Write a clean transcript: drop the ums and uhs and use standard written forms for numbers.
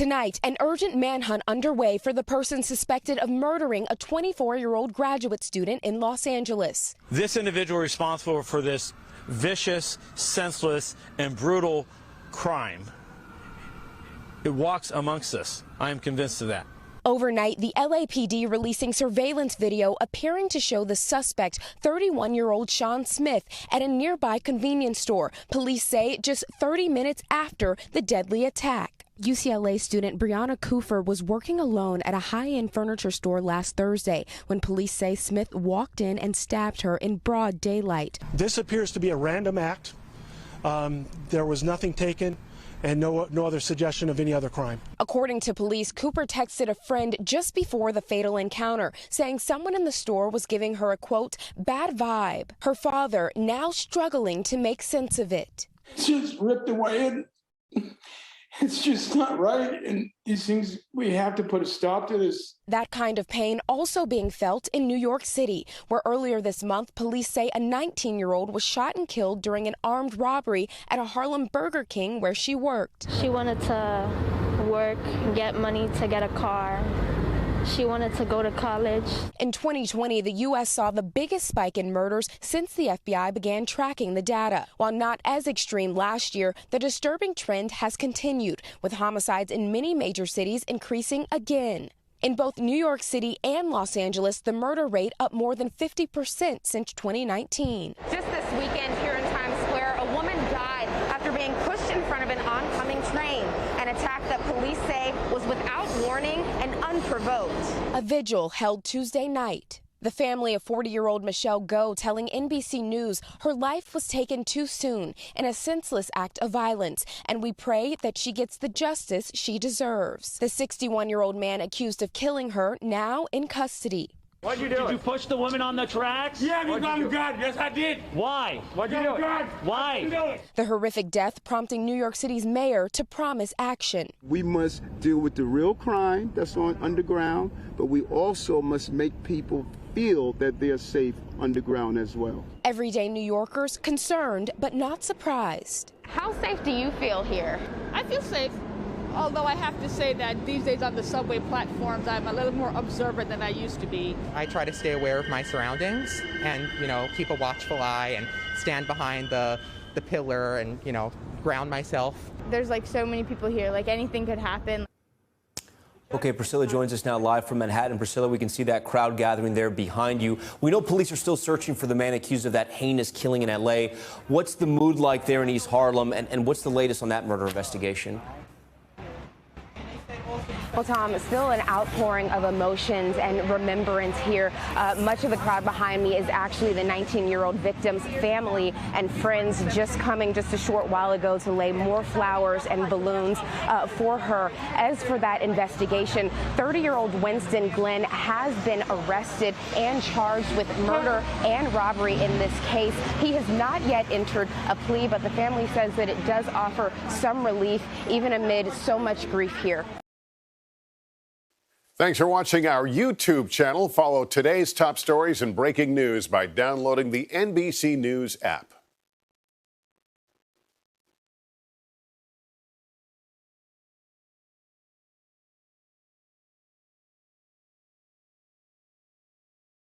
Tonight, an urgent manhunt underway for the person suspected of murdering a 24-year-old graduate student in Los Angeles. This individual responsible for this vicious, senseless, and brutal crime, it walks amongst us. I am convinced of that. Overnight, the LAPD releasing surveillance video appearing to show the suspect, 31-year-old Sean Smith, at a nearby convenience store. Police say just 30 minutes after the deadly attack. UCLA student Brianna Coofer was working alone at a high-end furniture store last Thursday when police say Smith walked in and stabbed her in broad daylight. This appears to be a random act. There was nothing taken and no other suggestion of any other crime. According to police, Cooper texted a friend just before the fatal encounter, saying someone in the store was giving her a, quote, bad vibe. Her father now struggling to make sense of it. It's just ripped away, and it's just not right. And these things, we have to put a stop to this. That kind of pain also being felt in New York City, where earlier this month, police say a 19-year-old was shot and killed during an armed robbery at a Harlem Burger King where she worked. She wanted to work, get money to get a car. She wanted to go to college. In 2020, the U.S. saw the biggest spike in murders since the FBI began tracking the data. While not as extreme last year, the disturbing trend has continued, with homicides in many major cities increasing again. In both New York City and Los Angeles, the murder rate up more than 50% since 2019. Just this weekend here in Times Square, a woman died after being pushed in front of an oncoming train, an attack that police say was without warning and unprovoked. A vigil held Tuesday night. The family of 40-year-old Michelle Go telling NBC News her life was taken too soon in a senseless act of violence, and we pray that she gets the justice she deserves. The 61-year-old man accused of killing her now in custody. What'd you do? Did you push the woman on the tracks? Yeah, you got God. Yes, I did. Why? What'd you do? God. Why? The horrific death prompting New York City's mayor to promise action. We must deal with the real crime that's on underground, but we also must make people feel that they're safe underground as well. Everyday New Yorkers concerned but not surprised. How safe do you feel here? I feel safe. Although I have to say that these days on the subway platforms, I'm a little more observant than I used to be. I try to stay aware of my surroundings and, keep a watchful eye and stand behind the pillar and, ground myself. There's so many people here, anything could happen. Okay, Priscilla joins us now live from Manhattan. Priscilla, we can see that crowd gathering there behind you. We know police are still searching for the man accused of that heinous killing in L.A. What's the mood like there in East Harlem, and what's the latest on that murder investigation? Well, Tom, still an outpouring of emotions and remembrance here. Much of the crowd behind me is actually the 19-year-old victim's family and friends just coming just a short while ago to lay more flowers and balloons for her. As for that investigation, 30-year-old Winston Glenn has been arrested and charged with murder and robbery in this case. He has not yet entered a plea, but the family says that it does offer some relief even amid so much grief here. Thanks for watching our YouTube channel. Follow today's top stories and breaking news by downloading the NBC News app.